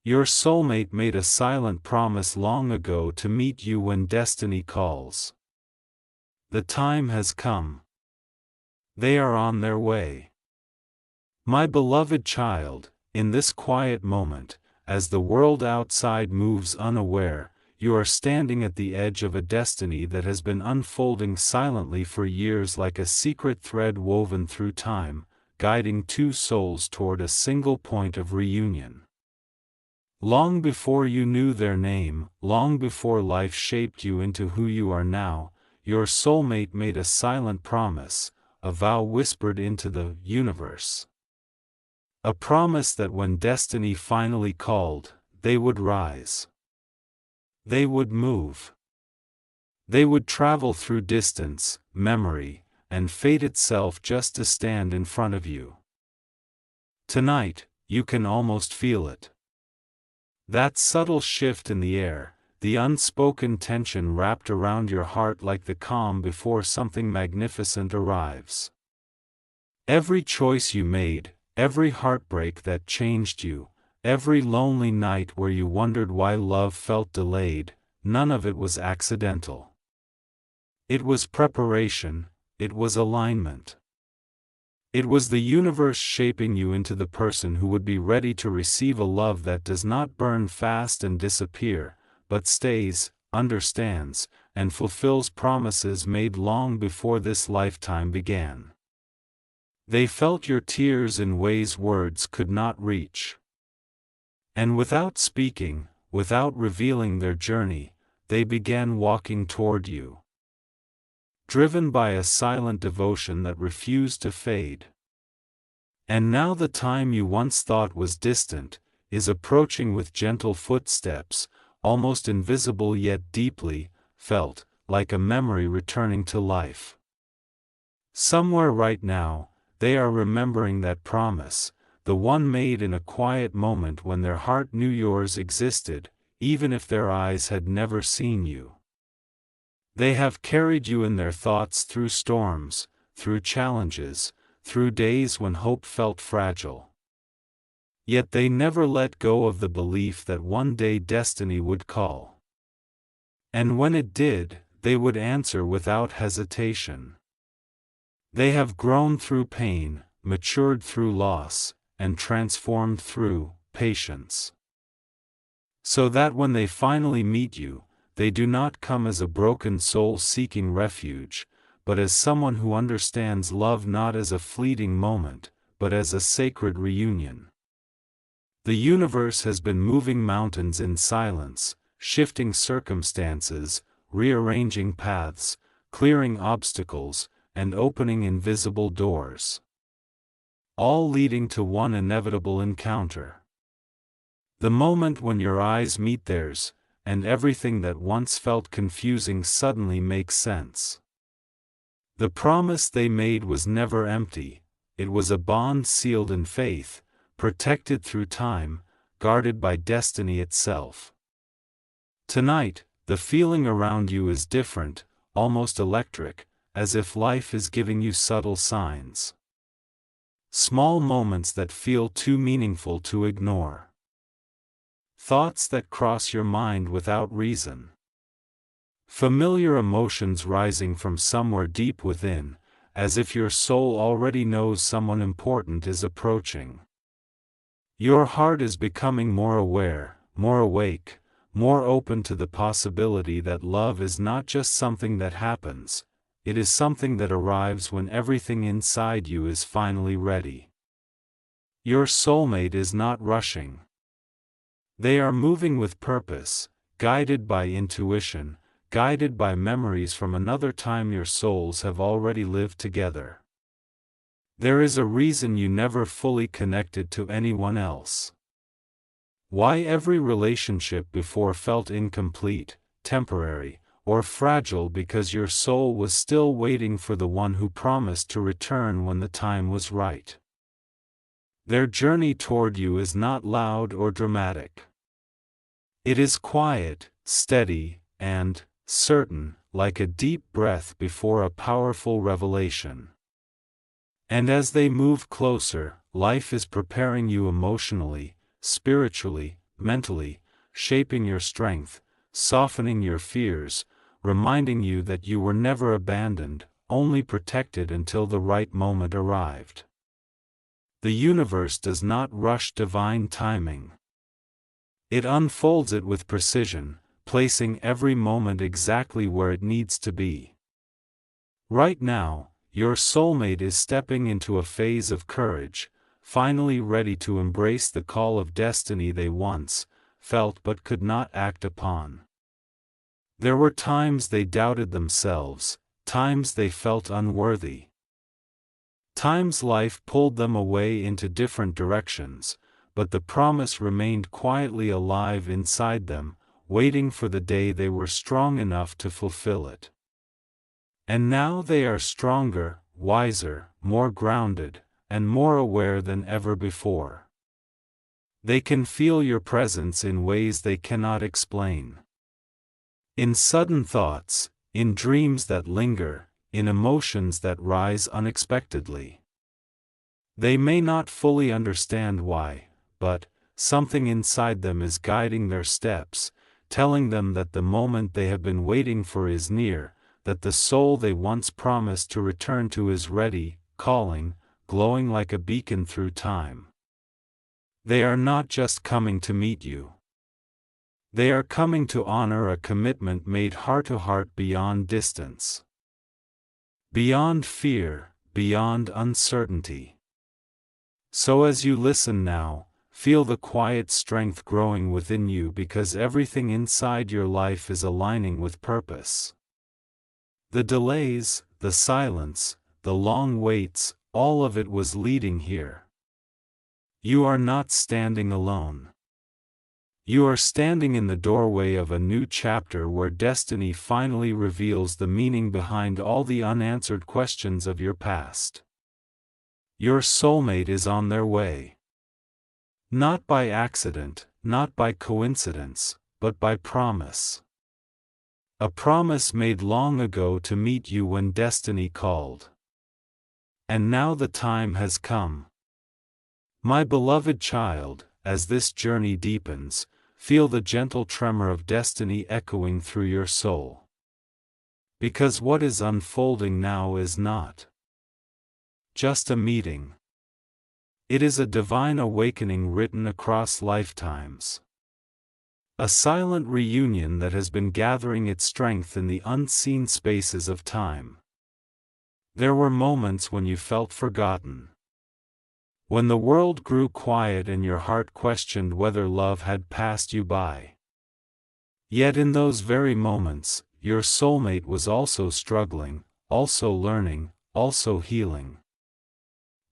Your soulmate made a silent promise long ago to meet you when destiny calls. The time has come. They are on their way. My beloved child, in this quiet moment, as the world outside moves unaware, you are standing at the edge of a destiny that has been unfolding silently for years like a secret thread woven through time, guiding two souls toward a single point of reunion. Long before you knew their name, long before life shaped you into who you are now, your soulmate made a silent promise, a vow whispered into the universe. A promise that when destiny finally called, they would rise. They would move. They would travel through distance, memory, and fate itself just to stand in front of you. Tonight, you can almost feel it. That subtle shift in the air, the unspoken tension wrapped around your heart like the calm before something magnificent arrives. Every choice you made, every heartbreak that changed you, every lonely night where you wondered why love felt delayed, none of it was accidental. It was preparation, it was alignment. It was the universe shaping you into the person who would be ready to receive a love that does not burn fast and disappear, but stays, understands, and fulfills promises made long before this lifetime began. They felt your tears in ways words could not reach. And without speaking, without revealing their journey, they began walking toward you. Driven by a silent devotion that refused to fade. And now the time you once thought was distant, is approaching with gentle footsteps, almost invisible yet deeply felt, like a memory returning to life. Somewhere right now, they are remembering that promise, the one made in a quiet moment when their heart knew yours existed, even if their eyes had never seen you. They have carried you in their thoughts through storms, through challenges, through days when hope felt fragile. Yet they never let go of the belief that one day destiny would call. And when it did, they would answer without hesitation. They have grown through pain, matured through loss, and transformed through patience. So that when they finally meet you, they do not come as a broken soul seeking refuge, but as someone who understands love not as a fleeting moment, but as a sacred reunion. The universe has been moving mountains in silence, shifting circumstances, rearranging paths, clearing obstacles, and opening invisible doors. All leading to one inevitable encounter. The moment when your eyes meet theirs, and everything that once felt confusing suddenly makes sense. The promise they made was never empty, it was a bond sealed in faith, protected through time, guarded by destiny itself. Tonight, the feeling around you is different, almost electric, as if life is giving you subtle signs. Small moments that feel too meaningful to ignore. Thoughts that cross your mind without reason. Familiar emotions rising from somewhere deep within, as if your soul already knows someone important is approaching. Your heart is becoming more aware, more awake, more open to the possibility that love is not just something that happens, it is something that arrives when everything inside you is finally ready. Your soulmate is not rushing. They are moving with purpose, guided by intuition, guided by memories from another time your souls have already lived together. There is a reason you never fully connected to anyone else. Why every relationship before felt incomplete, temporary, or fragile because your soul was still waiting for the one who promised to return when the time was right. Their journey toward you is not loud or dramatic. It is quiet, steady, and certain, like a deep breath before a powerful revelation. And as they move closer, life is preparing you emotionally, spiritually, mentally, shaping your strength, softening your fears, reminding you that you were never abandoned, only protected until the right moment arrived. The universe does not rush divine timing. It unfolds it with precision, placing every moment exactly where it needs to be. Right now, your soulmate is stepping into a phase of courage, finally ready to embrace the call of destiny they once felt but could not act upon. There were times they doubted themselves, times they felt unworthy. Times life pulled them away into different directions, but the promise remained quietly alive inside them, waiting for the day they were strong enough to fulfill it. And now they are stronger, wiser, more grounded, and more aware than ever before. They can feel your presence in ways they cannot explain. In sudden thoughts, in dreams that linger, in emotions that rise unexpectedly. They may not fully understand why, but something inside them is guiding their steps, telling them that the moment they have been waiting for is near, that the soul they once promised to return to is ready, calling, glowing like a beacon through time. They are not just coming to meet you. They are coming to honor a commitment made heart to heart beyond distance. Beyond fear, beyond uncertainty. So as you listen now, feel the quiet strength growing within you because everything inside your life is aligning with purpose. The delays, the silence, the long waits, all of it was leading here. You are not standing alone. You are standing in the doorway of a new chapter where destiny finally reveals the meaning behind all the unanswered questions of your past. Your soulmate is on their way. Not by accident, not by coincidence, but by promise. A promise made long ago to meet you when destiny called. And now the time has come. My beloved child, as this journey deepens, feel the gentle tremor of destiny echoing through your soul. Because what is unfolding now is not just a meeting. It is a divine awakening written across lifetimes. A silent reunion that has been gathering its strength in the unseen spaces of time. There were moments when you felt forgotten. When the world grew quiet and your heart questioned whether love had passed you by. Yet in those very moments, your soulmate was also struggling, also learning, also healing.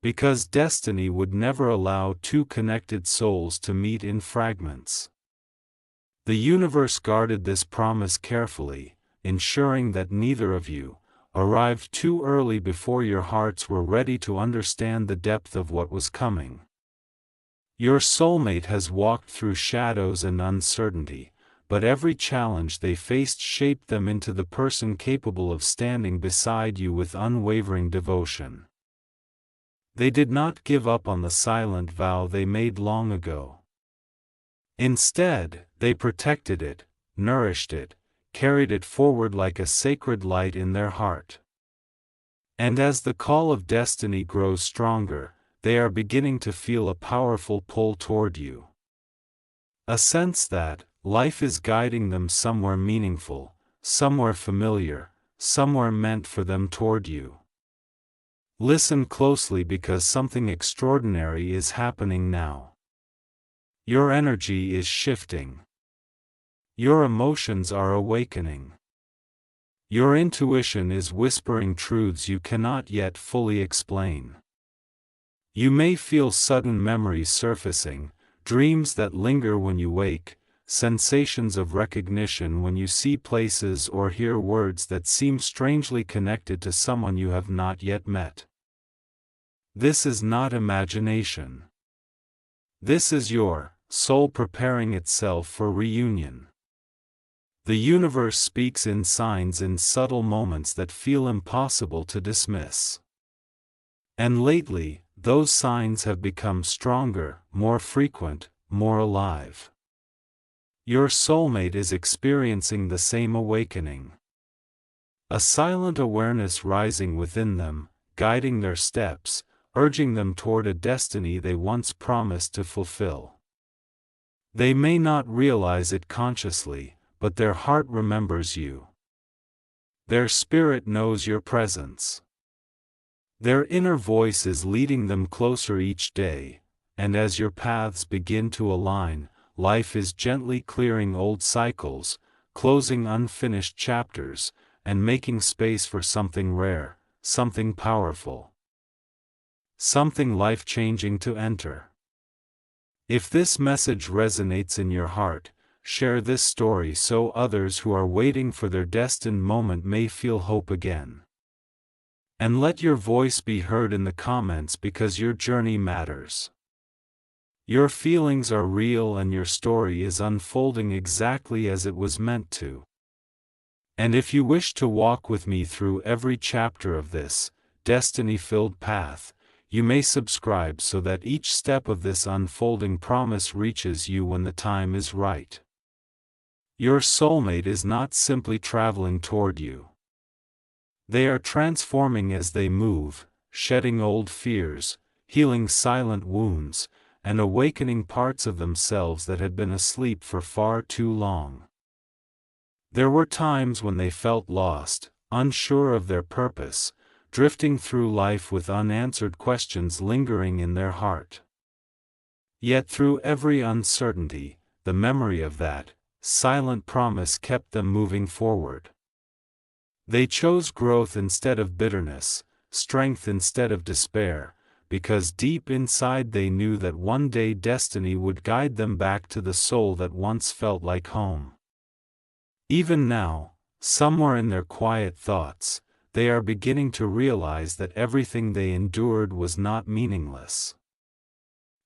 Because destiny would never allow two connected souls to meet in fragments. The universe guarded this promise carefully, ensuring that neither of you arrived too early before your hearts were ready to understand the depth of what was coming. Your soulmate has walked through shadows and uncertainty, but every challenge they faced shaped them into the person capable of standing beside you with unwavering devotion. They did not give up on the silent vow they made long ago. Instead, they protected it, nourished it, carried it forward like a sacred light in their heart. And as the call of destiny grows stronger, they are beginning to feel a powerful pull toward you. A sense that life is guiding them somewhere meaningful, somewhere familiar, somewhere meant for them toward you. Listen closely because something extraordinary is happening now. Your energy is shifting. Your emotions are awakening. Your intuition is whispering truths you cannot yet fully explain. You may feel sudden memories surfacing, dreams that linger when you wake, sensations of recognition when you see places or hear words that seem strangely connected to someone you have not yet met. This is not imagination. This is your soul preparing itself for reunion. The universe speaks in signs in subtle moments that feel impossible to dismiss. And lately, those signs have become stronger, more frequent, more alive. Your soulmate is experiencing the same awakening. A silent awareness rising within them, guiding their steps, urging them toward a destiny they once promised to fulfill. They may not realize it consciously, but their heart remembers you. Their spirit knows your presence. Their inner voice is leading them closer each day, and as your paths begin to align, life is gently clearing old cycles, closing unfinished chapters, and making space for something rare, something powerful, something life-changing to enter. If this message resonates in your heart, share this story so others who are waiting for their destined moment may feel hope again. And let your voice be heard in the comments because your journey matters. Your feelings are real and your story is unfolding exactly as it was meant to. And if you wish to walk with me through every chapter of this destiny-filled path, you may subscribe so that each step of this unfolding promise reaches you when the time is right. Your soulmate is not simply traveling toward you. They are transforming as they move, shedding old fears, healing silent wounds, and awakening parts of themselves that had been asleep for far too long. There were times when they felt lost, unsure of their purpose, drifting through life with unanswered questions lingering in their heart. Yet through every uncertainty, the memory of that silent promise kept them moving forward. They chose growth instead of bitterness, strength instead of despair, because deep inside they knew that one day destiny would guide them back to the soul that once felt like home. Even now, somewhere in their quiet thoughts, they are beginning to realize that everything they endured was not meaningless.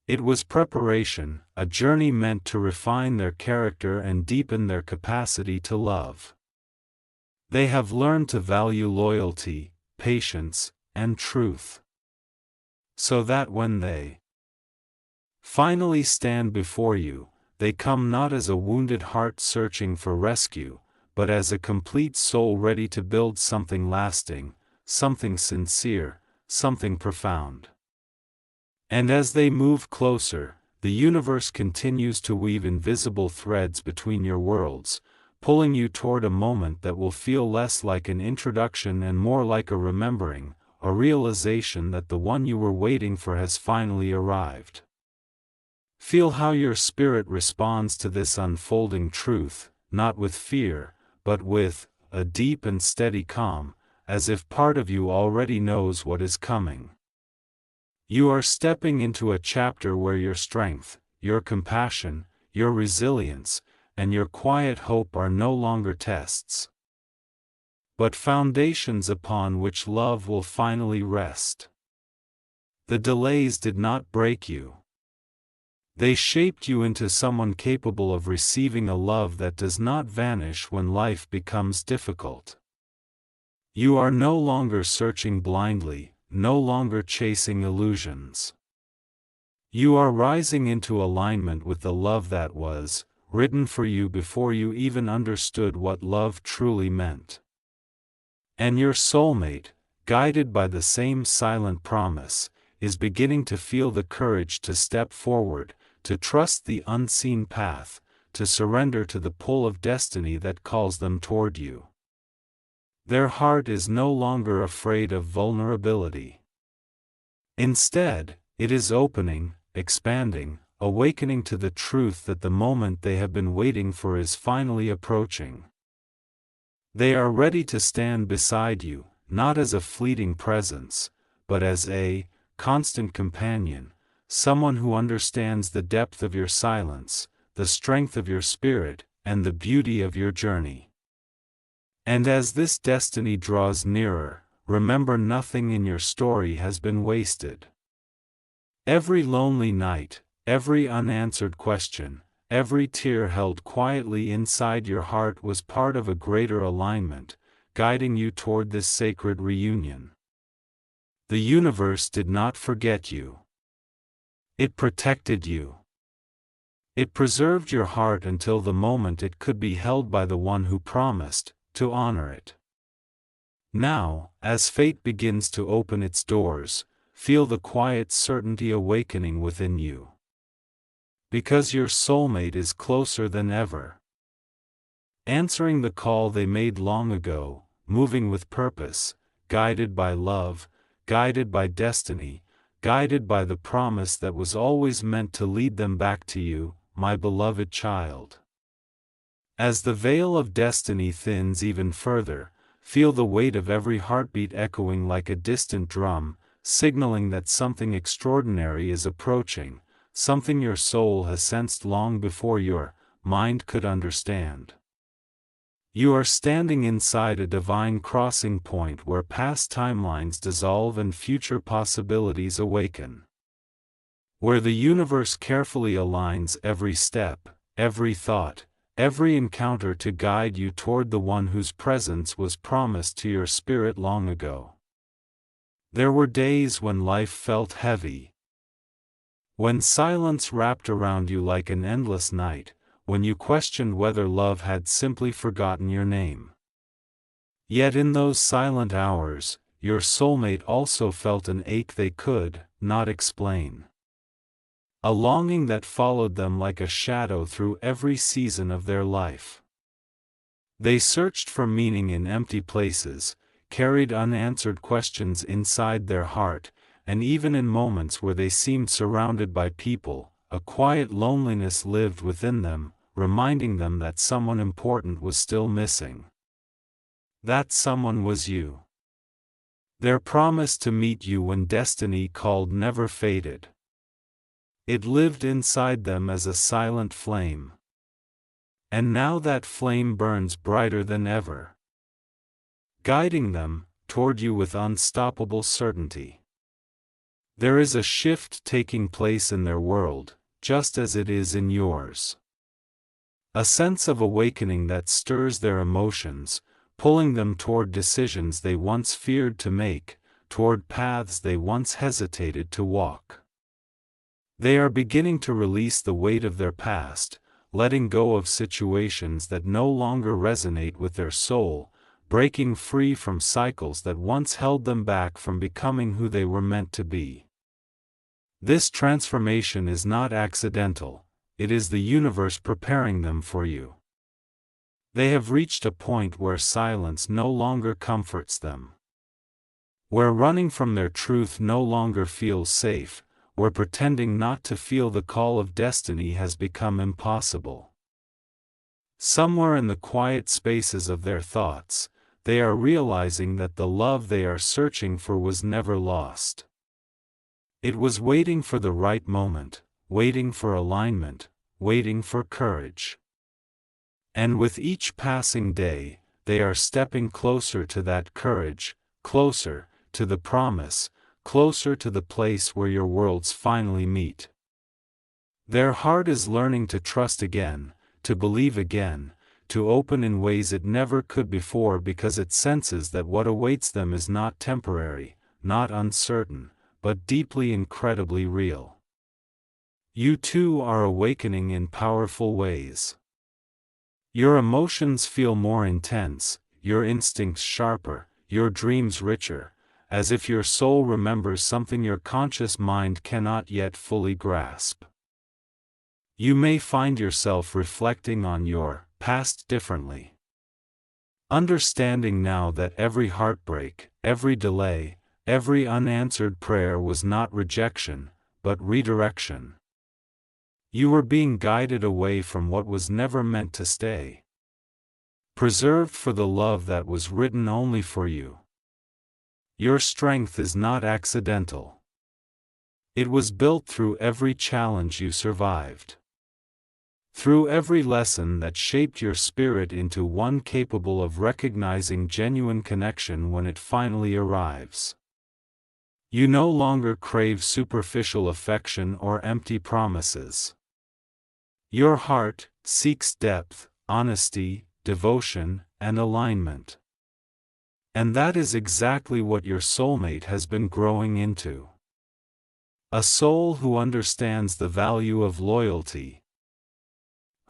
It was preparation, a journey meant to refine their character and deepen their capacity to love. They have learned to value loyalty, patience, and truth. So that when they finally stand before you, they come not as a wounded heart searching for rescue, but as a complete soul ready to build something lasting, something sincere, something profound. And as they move closer, the universe continues to weave invisible threads between your worlds, pulling you toward a moment that will feel less like an introduction and more like a remembering, a realization that the one you were waiting for has finally arrived. Feel how your spirit responds to this unfolding truth, not with fear, but with a deep and steady calm, as if part of you already knows what is coming. You are stepping into a chapter where your strength, your compassion, your resilience, and your quiet hope are no longer tests, but foundations upon which love will finally rest. The delays did not break you. They shaped you into someone capable of receiving a love that does not vanish when life becomes difficult. You are no longer searching blindly, no longer chasing illusions. You are rising into alignment with the love that was written for you before you even understood what love truly meant. And your soulmate, guided by the same silent promise, is beginning to feel the courage to step forward, to trust the unseen path, to surrender to the pull of destiny that calls them toward you. Their heart is no longer afraid of vulnerability. Instead, it is opening, expanding, awakening to the truth that the moment they have been waiting for is finally approaching. They are ready to stand beside you, not as a fleeting presence, but as a constant companion, someone who understands the depth of your silence, the strength of your spirit, and the beauty of your journey. And as this destiny draws nearer, remember nothing in your story has been wasted. Every lonely night, every unanswered question, every tear held quietly inside your heart was part of a greater alignment, guiding you toward this sacred reunion. The universe did not forget you. It protected you. It preserved your heart until the moment it could be held by the one who promised to honor it. Now, as fate begins to open its doors, feel the quiet certainty awakening within you. Because your soulmate is closer than ever. Answering the call they made long ago, moving with purpose, guided by love, guided by destiny, guided by the promise that was always meant to lead them back to you, my beloved child. As the veil of destiny thins even further, feel the weight of every heartbeat echoing like a distant drum, signaling that something extraordinary is approaching, something your soul has sensed long before your mind could understand. You are standing inside a divine crossing point where past timelines dissolve and future possibilities awaken. Where the universe carefully aligns every step, every thought, every encounter to guide you toward the one whose presence was promised to your spirit long ago. There were days when life felt heavy. When silence wrapped around you like an endless night, when you questioned whether love had simply forgotten your name. Yet in those silent hours, your soulmate also felt an ache they could not explain. A longing that followed them like a shadow through every season of their life. They searched for meaning in empty places, carried unanswered questions inside their heart, and even in moments where they seemed surrounded by people, a quiet loneliness lived within them, reminding them that someone important was still missing. That someone was you. Their promise to meet you when destiny called never faded. It lived inside them as a silent flame. And now that flame burns brighter than ever, guiding them toward you with unstoppable certainty. There is a shift taking place in their world, just as it is in yours. A sense of awakening that stirs their emotions, pulling them toward decisions they once feared to make, toward paths they once hesitated to walk. They are beginning to release the weight of their past, letting go of situations that no longer resonate with their soul, breaking free from cycles that once held them back from becoming who they were meant to be. This transformation is not accidental, it is the universe preparing them for you. They have reached a point where silence no longer comforts them. Where running from their truth no longer feels safe, where pretending not to feel the call of destiny has become impossible. Somewhere in the quiet spaces of their thoughts, they are realizing that the love they are searching for was never lost. It was waiting for the right moment, waiting for alignment, waiting for courage. And with each passing day, they are stepping closer to that courage, closer to the promise, closer to the place where your worlds finally meet. Their heart is learning to trust again, to believe again, to open in ways it never could before because it senses that what awaits them is not temporary, not uncertain, but deeply incredibly real. You too are awakening in powerful ways. Your emotions feel more intense, your instincts sharper, your dreams richer, as if your soul remembers something your conscious mind cannot yet fully grasp. You may find yourself reflecting on your past differently. Understanding now that every heartbreak, every delay, every unanswered prayer was not rejection, but redirection. You were being guided away from what was never meant to stay. Preserved for the love that was written only for you. Your strength is not accidental. It was built through every challenge you survived. Through every lesson that shaped your spirit into one capable of recognizing genuine connection when it finally arrives. You no longer crave superficial affection or empty promises. Your heart seeks depth, honesty, devotion, and alignment. And that is exactly what your soulmate has been growing into. A soul who understands the value of loyalty,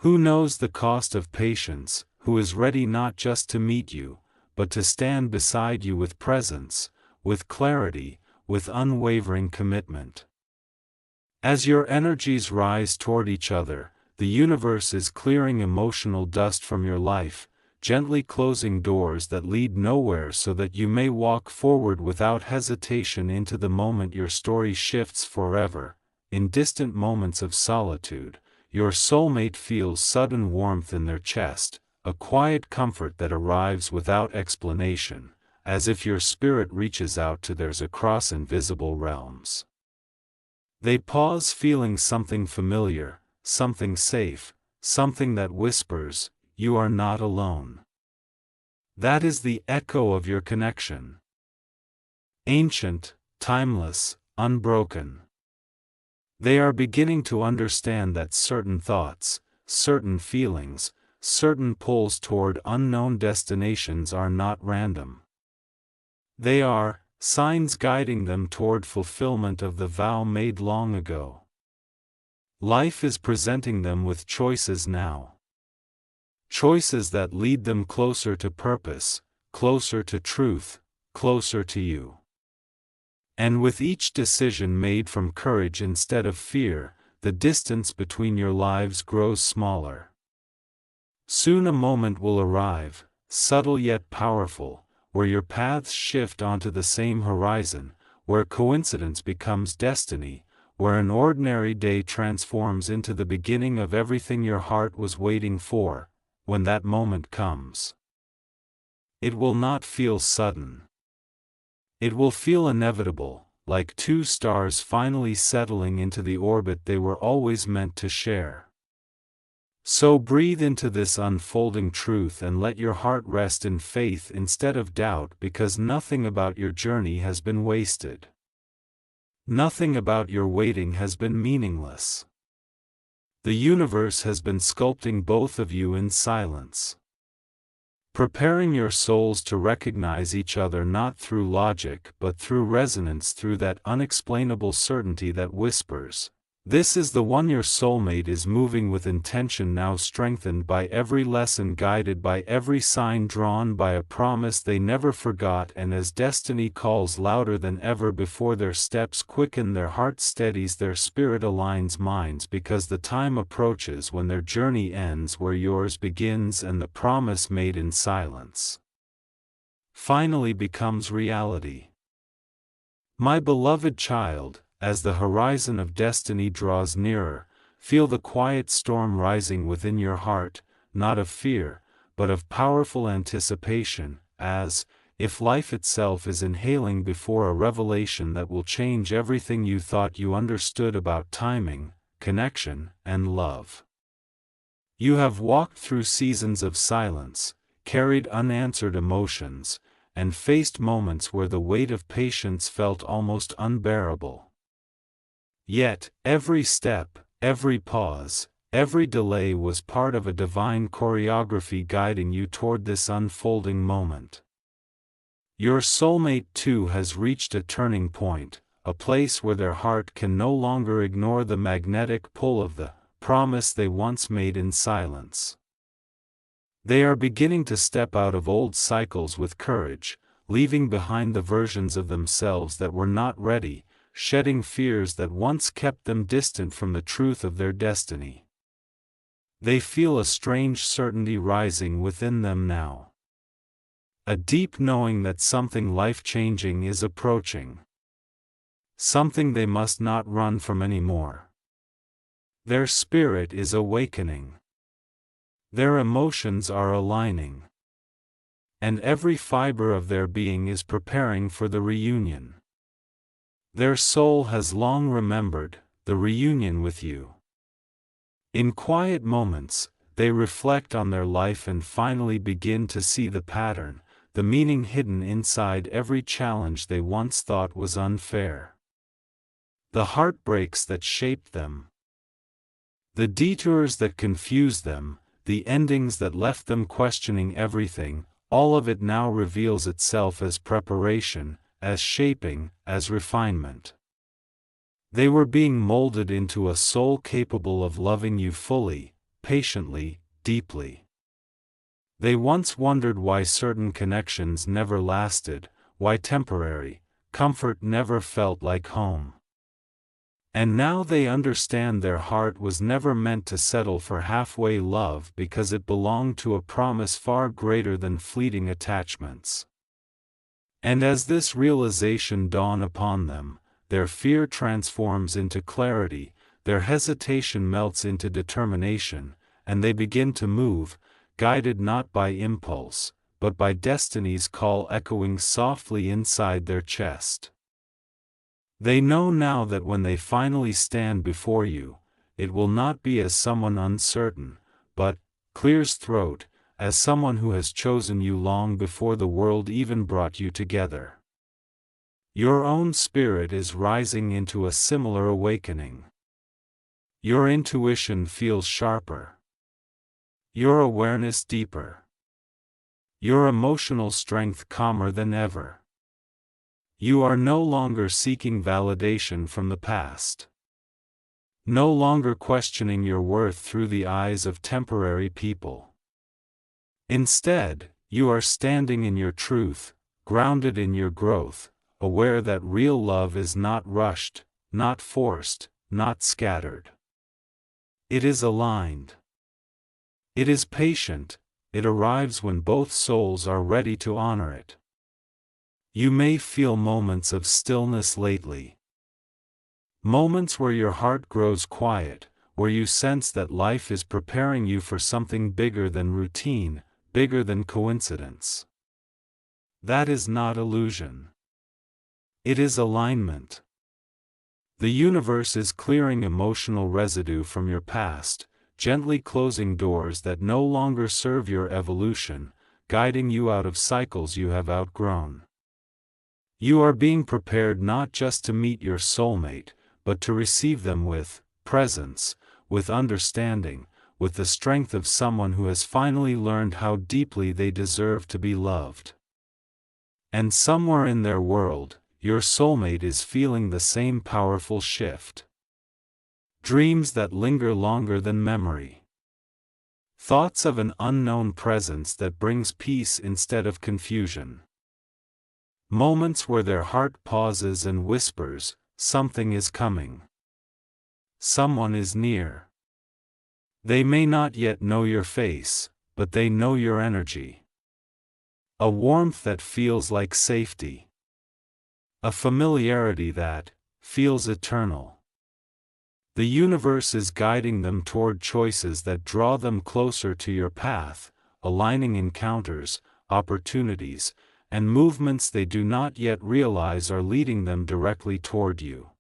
Who knows the cost of patience, who is ready not just to meet you, but to stand beside you with presence, with clarity, with unwavering commitment. As your energies rise toward each other, the universe is clearing emotional dust from your life, gently closing doors that lead nowhere so that you may walk forward without hesitation into the moment your story shifts forever. In distant moments of solitude, your soulmate feels sudden warmth in their chest, a quiet comfort that arrives without explanation, as if your spirit reaches out to theirs across invisible realms. They pause, feeling something familiar, something safe, something that whispers, "You are not alone." That is the echo of your connection. Ancient, timeless, unbroken. They are beginning to understand that certain thoughts, certain feelings, certain pulls toward unknown destinations are not random. They are signs guiding them toward fulfillment of the vow made long ago. Life is presenting them with choices now. Choices that lead them closer to purpose, closer to truth, closer to you. And with each decision made from courage instead of fear, the distance between your lives grows smaller. Soon a moment will arrive, subtle yet powerful, where your paths shift onto the same horizon, where coincidence becomes destiny, where an ordinary day transforms into the beginning of everything your heart was waiting for. When that moment comes, it will not feel sudden. It will feel inevitable, like two stars finally settling into the orbit they were always meant to share. So breathe into this unfolding truth and let your heart rest in faith instead of doubt, because nothing about your journey has been wasted. Nothing about your waiting has been meaningless. The universe has been sculpting both of you in silence, preparing your souls to recognize each other not through logic but through resonance, through that unexplainable certainty that whispers, "This is the one." Your soulmate is moving with intention now, strengthened by every lesson, guided by every sign, drawn by a promise they never forgot. And as destiny calls louder than ever before, their steps quicken, their heart steadies, their spirit aligns minds, because the time approaches when their journey ends where yours begins, and the promise made in silence finally becomes reality. My beloved child, as the horizon of destiny draws nearer, feel the quiet storm rising within your heart, not of fear, but of powerful anticipation, as if life itself is inhaling before a revelation that will change everything you thought you understood about timing, connection, and love. You have walked through seasons of silence, carried unanswered emotions, and faced moments where the weight of patience felt almost unbearable. Yet, every step, every pause, every delay was part of a divine choreography guiding you toward this unfolding moment. Your soulmate too has reached a turning point, a place where their heart can no longer ignore the magnetic pull of the promise they once made in silence. They are beginning to step out of old cycles with courage, leaving behind the versions of themselves that were not ready, shedding fears that once kept them distant from the truth of their destiny. They feel a strange certainty rising within them now. A deep knowing that something life-changing is approaching. Something they must not run from anymore. Their spirit is awakening. Their emotions are aligning. And every fiber of their being is preparing for the reunion. Their soul has long remembered the reunion with you. In quiet moments, they reflect on their life and finally begin to see the pattern, the meaning hidden inside every challenge they once thought was unfair. The heartbreaks that shaped them. The detours that confused them, the endings that left them questioning everything, all of it now reveals itself as preparation, as shaping, as refinement. They were being molded into a soul capable of loving you fully, patiently, deeply. They once wondered why certain connections never lasted, why temporary comfort never felt like home. And now they understand their heart was never meant to settle for halfway love because it belonged to a promise far greater than fleeting attachments. And as this realization dawns upon them, their fear transforms into clarity, their hesitation melts into determination, and they begin to move, guided not by impulse, but by destiny's call echoing softly inside their chest. They know now that when they finally stand before you, it will not be as someone uncertain, but, clears throat, as someone who has chosen you long before the world even brought you together. Your own spirit is rising into a similar awakening. Your intuition feels sharper. Your awareness deeper. Your emotional strength calmer than ever. You are no longer seeking validation from the past. No longer questioning your worth through the eyes of temporary people. Instead, you are standing in your truth, grounded in your growth, aware that real love is not rushed, not forced, not scattered. It is aligned. It is patient, it arrives when both souls are ready to honor it. You may feel moments of stillness lately. Moments where your heart grows quiet, where you sense that life is preparing you for something bigger than routine, bigger than coincidence. That is not illusion. It is alignment. The universe is clearing emotional residue from your past, gently closing doors that no longer serve your evolution, guiding you out of cycles you have outgrown. You are being prepared not just to meet your soulmate, but to receive them with presence, with understanding, with the strength of someone who has finally learned how deeply they deserve to be loved. And somewhere in their world, your soulmate is feeling the same powerful shift. Dreams that linger longer than memory. Thoughts of an unknown presence that brings peace instead of confusion. Moments where their heart pauses and whispers, something is coming. Someone is near. They may not yet know your face, but they know your energy. A warmth that feels like safety. A familiarity that feels eternal. The universe is guiding them toward choices that draw them closer to your path, aligning encounters, opportunities, and movements they do not yet realize are leading them directly toward you.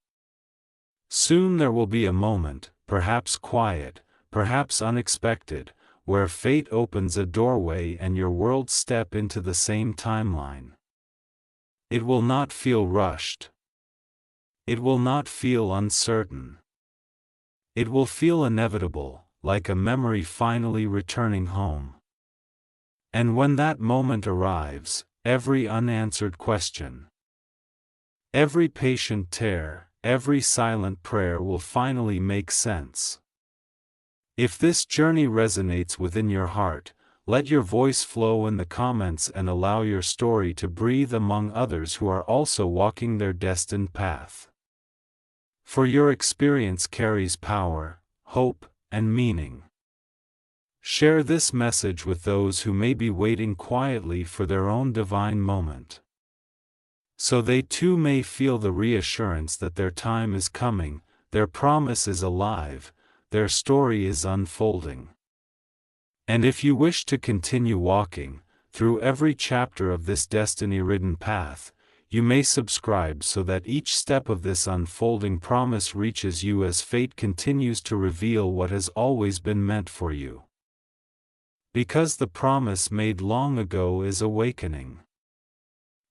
Soon there will be a moment, perhaps quiet, perhaps unexpected, where fate opens a doorway and your worlds step into the same timeline. It will not feel rushed. It will not feel uncertain. It will feel inevitable, like a memory finally returning home. And when that moment arrives, every unanswered question, every patient tear, every silent prayer will finally make sense. If this journey resonates within your heart, let your voice flow in the comments and allow your story to breathe among others who are also walking their destined path. For your experience carries power, hope, and meaning. Share this message with those who may be waiting quietly for their own divine moment. So they too may feel the reassurance that their time is coming, their promise is alive, their story is unfolding. And if you wish to continue walking through every chapter of this destiny-ridden path, you may subscribe so that each step of this unfolding promise reaches you as fate continues to reveal what has always been meant for you. Because the promise made long ago is awakening.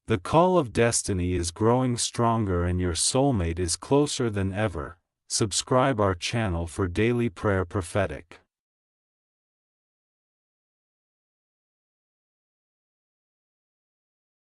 The call of destiny is growing stronger and your soulmate is closer than ever. Subscribe our channel for daily prayer prophetic.